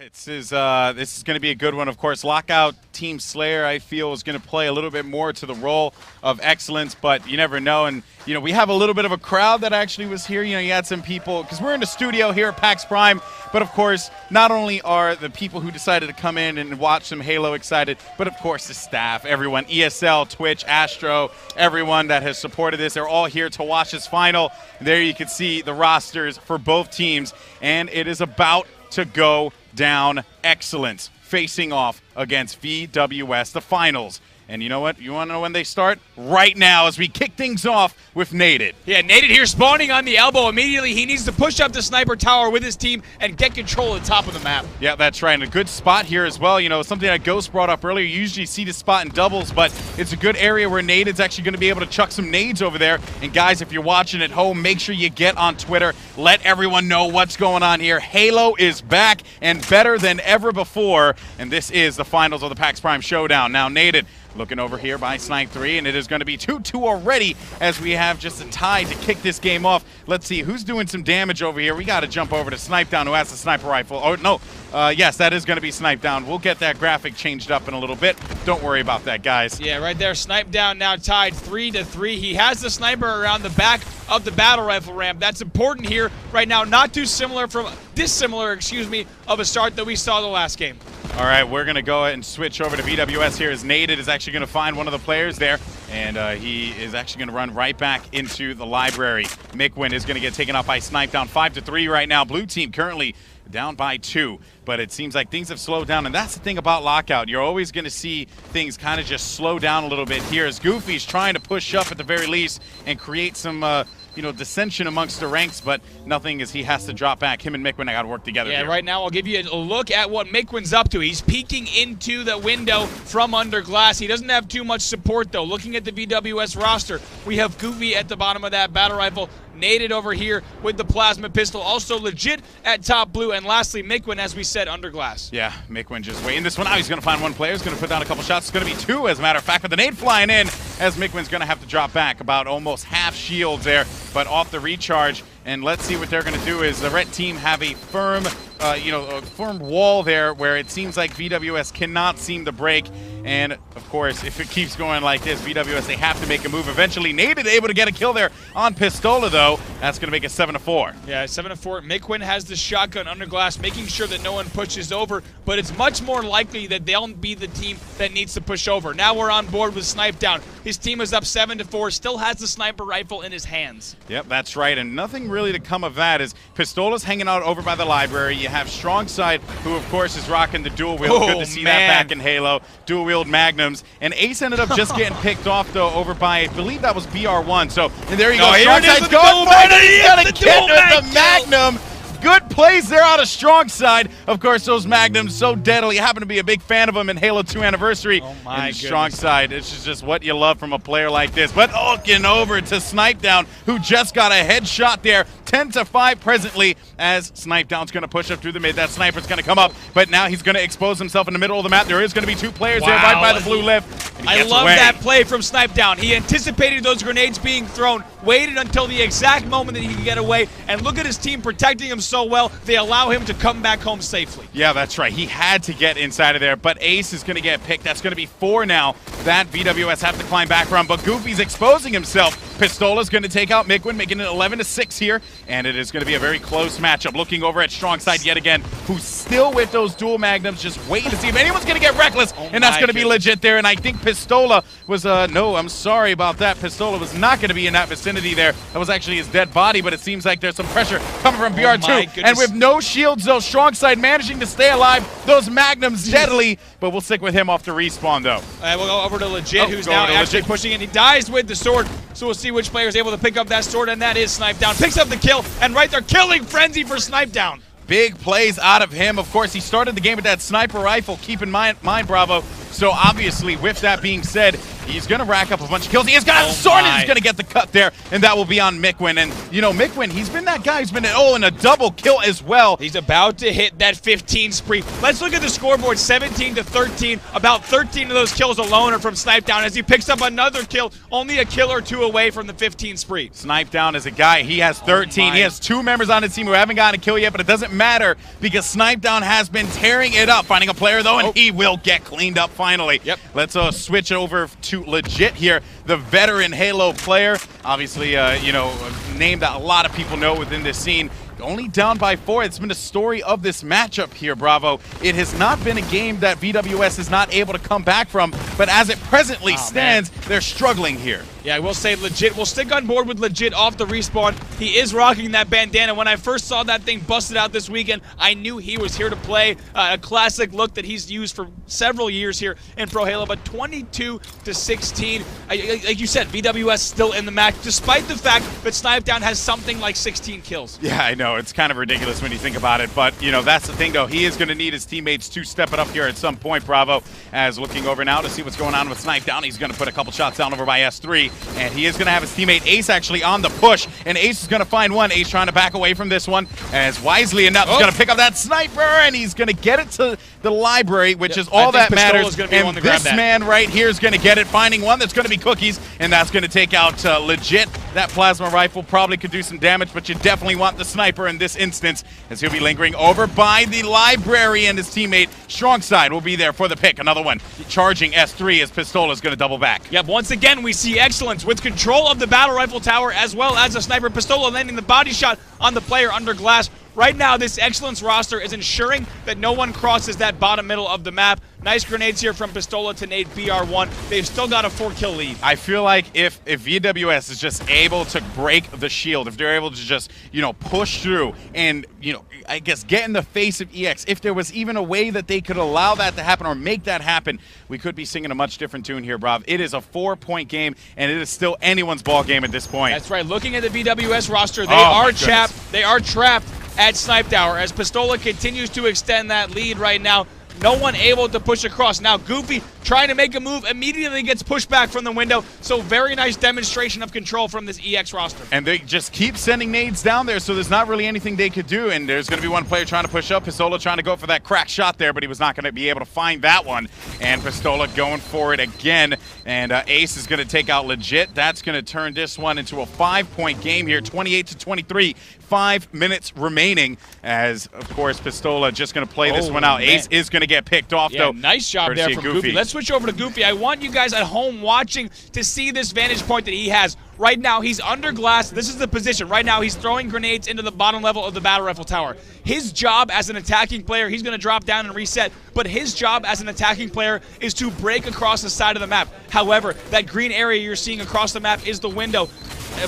This is going to be a good one, of course. Lockout Team Slayer, I feel, is going to play a little bit more to the role of excellence, but you never know. And, you know, we have a little bit of a crowd that actually was here. You know, you had some people, because we're in the studio here at PAX Prime, but of course, not only are the people who decided to come in and watch some Halo excited, but of course the staff, everyone, ESL, Twitch, Astro, everyone that has supported this, they're all here to watch this final. And there you can see the rosters for both teams, and it is about to go down. Excellence facing off against VWS, the finals. And you know what? You want to know when they start? Right now, as we kick things off with Nated. Yeah, Nated here spawning on the elbow immediately. He needs to push up the sniper tower with his team and get control at the top of the map. Yeah, that's right. And a good spot here as well. You know, something that Ghost brought up earlier. You usually see the spot in doubles, but it's a good area where Nated's actually going to be able to chuck some nades over there. And guys, if you're watching at home, make sure you get on Twitter. Let everyone know what's going on here. Halo is back and better than ever before. And this is the finals of the PAX Prime Showdown. Now, Nated looking over here by Snipe 3, and it is going to be 2-2 already as we have just a tie to kick this game off. Let's see who's doing some damage over here. We got to jump over to Snipe Down, who has the sniper rifle. Oh, no. Yes, that is going to be Snipe Down. We'll get that graphic changed up in a little bit. Don't worry about that, guys. Yeah, right there. Snipe Down now tied 3-3. He has the sniper around the back of the battle rifle ramp. That's important here right now. Not too dissimilar, of a start that we saw the last game. All right, we're going to go ahead and switch over to VWS here as Nated is actually going to find one of the players there, and he is actually going to run right back into the library. Mikwin is going to get taken off by Snipe Down 5-3 right now. Blue team currently down by 2, but it seems like things have slowed down, and that's the thing about Lockout. You're always going to see things kind of just slow down a little bit here as Goofy's trying to push up at the very least and create some dissension amongst the ranks, but nothing as he has to drop back. Him and Mikwin got to work together. Yeah, here. Right now I'll give you a look at what Mikwin's up to. He's peeking into the window from under glass. He doesn't have too much support, though. Looking at the VWS roster, we have Goofy at the bottom of that battle rifle, Nated over here with the plasma pistol, also legit at top blue, and lastly, Mikwin, as we said, under glass. Yeah, Mikwin just waiting this one out. He's going to find one player. He's going to put down a couple shots. It's going to be 2, as a matter of fact, with the nade flying in, as Mikwin's going to have to drop back about almost half shields there, but off the recharge. And let's see what they're going to do is the red team have a firm, a firm wall there where it seems like VWS cannot seem to break. And, of course, if it keeps going like this, VWS, they have to make a move. Eventually, Nated able to get a kill there on Pistola, though. That's going to make it 7-4. Yeah, 7-4. Mikwin has the shotgun under glass, making sure that no one pushes over, but it's much more likely that they'll be the team that needs to push over. Now we're on board with Snipe Down. His team is up 7-4, still has the sniper rifle in his hands. Yep, that's right, and nothing really to come of that is Pistola's hanging out over by the library. You have Strongside, who, of course, is rocking the dual wield. Good to see that back in Halo. Dual wield magnums. And Ace ended up just getting picked off, though, over by, I believe that was BR1. So, and there you go. Strongside's going for it, and he's going to get with the magnum. Good plays there out of Strongside. Of course, those magnums so deadly. I happen to be a big fan of them in Halo 2 Anniversary. Oh my goodness. Strongside, it's just what you love from a player like this. But looking over to Snipe Down, who just got a headshot there. 10-5 presently as Snipe Down's going to push up through the mid. That sniper's going to come up, but now he's going to expose himself in the middle of the map. There is going to be 2 players there right by the blue lift. I love that play from Snipe Down. He anticipated those grenades being thrown, waited until the exact moment that he could get away, and look at his team protecting him so well, they allow him to come back home safely. Yeah, that's right. He had to get inside of there, but Ace is going to get picked. That's going to be 4 now that VWS have to climb back from, but Goofy's exposing himself. Pistola's going to take out Mikwin, making it 11-6 here, and it is going to be a very close matchup. Looking over at Strongside yet again, who's still with those dual magnums, just waiting to see if anyone's going to get reckless, and that's going to be legit there, and I think Pistola was, no, I'm sorry about that. Pistola was not going to be in that vicinity there. That was actually his dead body, but it seems like there's some pressure coming from BR2, and with no shields, though, Strongside managing to stay alive. Those magnums deadly, but we'll stick with him off the respawn, though. We'll go over to Legit, who's now actually pushing in. He dies with the sword, so we'll see which player is able to pick up that sword, and that is Snipe Down. Picks up the kill, and right there, killing frenzy for Snipe Down. Big plays out of him. Of course, he started the game with that sniper rifle. Keep in mind, Bravo. So obviously, with that being said, He's going to rack up a bunch of kills. He has got Soren is going to get the cut there, and that will be on Mikwin. And, you know, Mikwin, he's been that guy who's been, and a double kill as well. He's about to hit that 15 spree. Let's look at the scoreboard, 17 to 13. About 13 of those kills alone are from Snipedown as he picks up another kill, only a kill or two away from the 15 spree. Snipedown is a guy, he has 13. He has 2 members on his team who haven't gotten a kill yet, but it doesn't matter because Snipedown has been tearing it up, finding a player though, and he will get cleaned up finally. Yep. Let's switch over to Legit here, the veteran Halo player. Obviously, you know, a name that a lot of people know within this scene. Only down by 4. It's been a story of this matchup here, Bravo. It has not been a game that VWS is not able to come back from, but as it presently stands, they're struggling here. Yeah, I will say Legit. We'll stick on board with Legit off the respawn. He is rocking that bandana. When I first saw that thing busted out this weekend, I knew he was here to play. A classic look that he's used for several years here in Pro Halo, but 22 to 16. Like you said, VWS still in the match, despite the fact that Snipedown has something like 16 kills. Yeah, I know. It's kind of ridiculous when you think about it, but, you know, that's the thing, though. He is going to need his teammates to step it up here at some point, Bravo. As looking over now to see what's going on with Snipedown, he's going to put a couple shots down over by S3. And he is going to have his teammate Ace actually on the push. And Ace is going to find one. Ace trying to back away from this one. As wisely enough, he's going to pick up that sniper. And he's going to get it to the library, which is all that matters. And this man right here is going to get it, finding one that's going to be Cookies. And that's going to take out Legit. That plasma rifle probably could do some damage, but you definitely want the sniper in this instance, as he'll be lingering over by the library, and his teammate Strong Side will be there for the pick. Another one charging S3 as Pistola is going to double back. Yep, once again we see Excellence with control of the battle rifle tower as well as a sniper. Pistola landing the body shot on the player under glass. Right now, this Excellence roster is ensuring that no one crosses that bottom middle of the map. Nice grenades here from Pistola to nade BR1. They've still got a 4-kill lead. I feel like if VWS is just able to break the shield, if they're able to just, you know, push through and, you know, I guess get in the face of EX, if there was even a way that they could allow that to happen or make that happen, we could be singing a much different tune here, Brav. It is a 4-point game, and it is still anyone's ball game at this point. That's right. Looking at the VWS roster, they are trapped. They are trapped at Snipe Tower as Pistola continues to extend that lead right now. No one able to push across. Now Goofy trying to make a move, immediately gets pushed back from the window. So very nice demonstration of control from this EX roster. And they just keep sending nades down there, so there's not really anything they could do. And there's going to be one player trying to push up. Pistola trying to go for that crack shot there, but he was not going to be able to find that one. And Pistola going for it again. And Ace is going to take out Legit. That's going to turn this one into a 5-point game here, 28 to 23. 5 minutes remaining as, of course, Pistola just going to play this one out. Man. Ace is going to get picked off, though. Nice job there from Goofy. Let's switch over to Goofy. I want you guys at home watching to see this vantage point that he has. Right now, he's under glass. This is the position. Right now, he's throwing grenades into the bottom level of the battle rifle tower. His job as an attacking player, he's going to drop down and reset, but his job as an attacking player is to break across the side of the map. However, that green area you're seeing across the map is the window.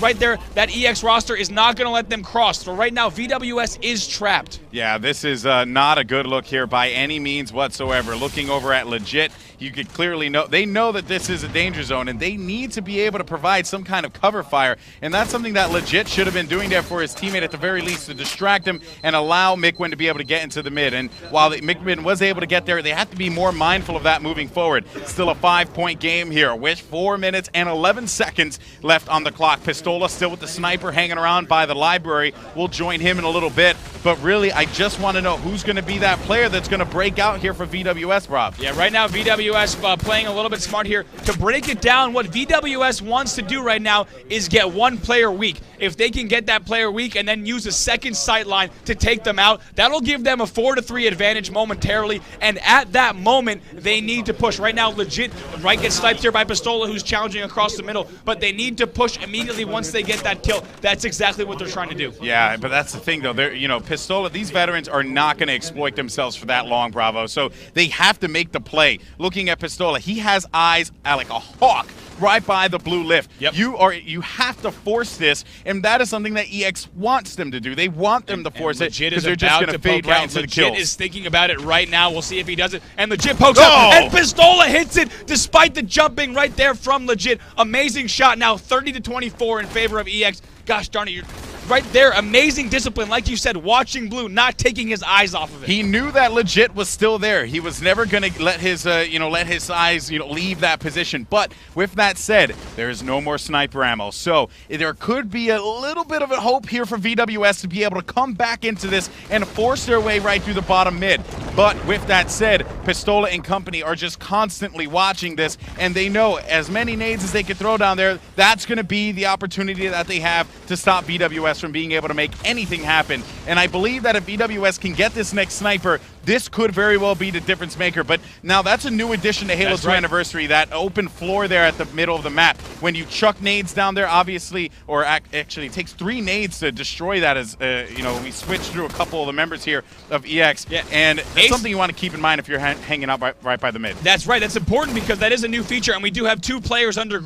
Right there, that EX roster is not going to let them cross. So right now, VWS is trapped. Yeah, this is not a good look here by any means whatsoever. Looking over at Legit, you could clearly know, they know that this is a danger zone, and they need to be able to provide some kind of cover fire. And that's something that Legit should have been doing there for his teammate at the very least, to distract him and allow Mikwin to be able to get into the mid. And while Mikwin was able to get there, they have to be more mindful of that moving forward. Still a 5-point game here with 4 minutes and 11 seconds left on the clock. Pistola still with the sniper hanging around by the library. We'll join him in a little bit. But really, I just want to know who's going to be that player that's going to break out here for VWS, Rob. Yeah, right now, VWS playing a little bit smart here. To break it down, what VWS wants to do right now is get one player weak. If they can get that player weak and then use a second sight line to take them out, that'll give them a 4-3 advantage momentarily. And at that moment, they need to push. Right now, Legit, right, gets sniped here by Pistola, who's challenging across the middle. But they need to push immediately once they get that kill. That's exactly what they're trying to do. Yeah, but that's the thing, though. They're, you know, Pistola, these veterans are not going to exploit themselves for that long, Bravo. So they have to make the play. Looking at Pistola, he has eyes like a hawk right by the blue lift. Yep. You have to force this, and that is something that EX wants them to do. They want them to force it because they're just going to fade right into the kills. Legit is thinking about it right now. We'll see if he does it. And Legit pokes up, and Pistola hits it despite the jumping right there from Legit. Amazing shot now, 30 to 24 in favor of EX. Gosh darn it, right there, amazing discipline, like you said, watching Blue, not taking his eyes off of it. He knew that legit was still there. He was never going to let his, let his eyes, leave that position. But with that said, there is no more sniper ammo. So there could be a little bit of a hope here for VWS to be able to come back into this and force their way right through the bottom mid. But with that said, Pistola and company are just constantly watching this, and they know as many nades as they can throw down there, that's going to be the opportunity that they have to stop VWS from being able to make anything happen. And I believe that if VWS can get this next sniper, this could very well be the difference maker. But now that's a new addition to Halo 2 Anniversary, that open floor there at the middle of the map. When you chuck nades down there, obviously, or actually it takes 3 nades to destroy that as, we switched through a couple of the members here of EX. Yeah. And that's something you want to keep in mind if you're hanging out right by the mid. That's right. That's important because that is a new feature, and we do have 2 players under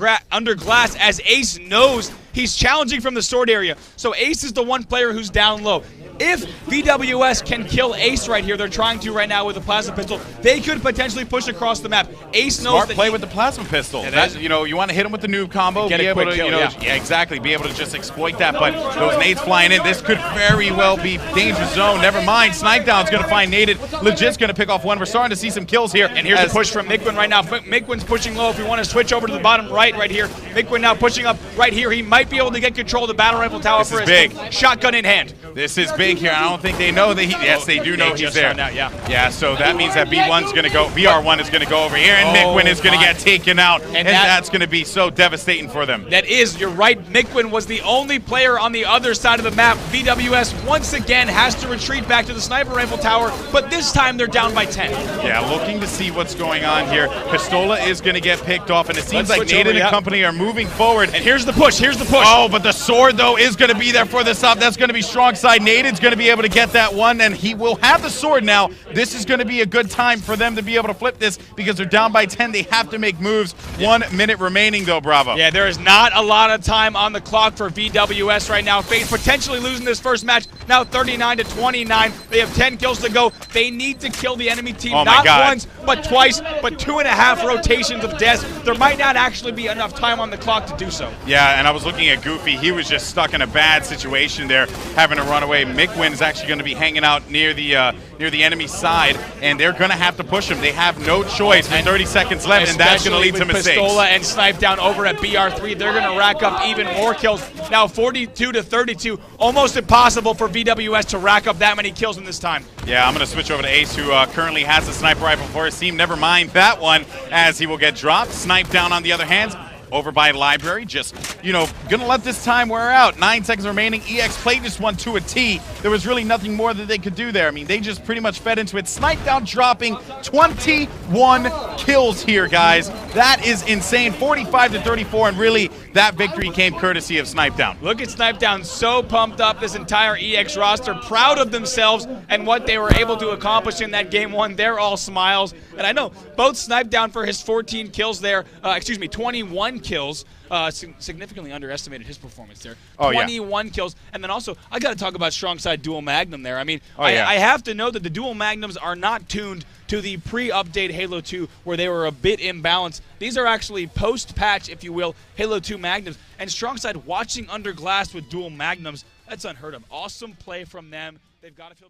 glass, as Ace knows he's challenging from the sword area. So Ace is the one player who's down low. If VWS can kill Ace right here, they're trying to right now with the plasma pistol, they could potentially push across the map. Ace knows that play with the plasma pistol. You want to hit him with the noob combo, be able to, yeah, exactly, be able to just exploit that. But those nades flying in, this could very well be danger zone. Never mind, Snipe Down's going to find naded. Legit's going to pick off one. We're starting to see some kills here. And here's a push from Mikwin right now. Mikwin's pushing low. If we want to switch over to the bottom right here, Mikwin now pushing up right here. He might be able to get control of the battle rifle tower for his shotgun in hand. This is big here. I don't think they know that yes, they do know he's there. Yeah, so that means that B1's going to go, BR1 is going to go over here, and Mikwin is going to get taken out, and that's going to be so devastating for them. That is, you're right. Mikwin was the only player on the other side of the map. VWS once again has to retreat back to the sniper rifle tower, but this time they're down by 10. Yeah, looking to see what's going on here. Pistola is going to get picked off, and it seems like Naden and company are moving forward. And here's the push. Here's the push. Oh, but the sword, though, is going to be there for the stop. That's going to be strong side. Naden's going to be able to get that one, and he will have the sword now. This is going to be a good time for them to be able to flip this because they're down by 10. They have to make moves. 1 minute remaining, though, Bravo. Yeah, there is not a lot of time on the clock for VWS right now. FaZe potentially losing this first match. Now 39-29. They have 10 kills to go. They need to kill the enemy team, not once, but twice, but 2.5 rotations of deaths. There might not actually be enough time on the clock to do so. Yeah, and I was looking at Goofy. He was just stuck in a bad situation there, having to run away. Mikwin is actually going to be hanging out near the enemy side, and they're going to have to push him. They have no choice. And 30 seconds left, and that's going to lead to mistakes. Pistola and Snipe Down over at BR3. They're going to rack up even more kills. Now 42-32. Almost impossible for VWS to rack up that many kills in this time. Yeah, I'm going to switch over to Ace, who currently has the sniper rifle for his team. Never mind that one, as he will get dropped. Snipe Down on the other hand, over by Library, just, gonna let this time wear out. 9 seconds remaining. EX played this one to a T. There was really nothing more that they could do there. I mean, they just pretty much fed into it. Snipe Down dropping 21 kills here, guys. That is insane. 45-34, and really, that victory came courtesy of Snipe Down. Look at Snipe Down, so pumped up, this entire EX roster, proud of themselves and what they were able to accomplish in that game 1. They're all smiles. And I know both Snipe Down for his 14 kills there, 21 kills, significantly underestimated his performance there. 21 kills. And then also, I got to talk about strong side dual magnum there. I mean, I have to know that the dual magnums are not tuned to the pre-update Halo 2 where they were a bit imbalanced. These are actually post-patch, if you will, Halo 2 magnums. And strong side watching under glass with dual magnums, that's unheard of. Awesome play from them. They've got to feel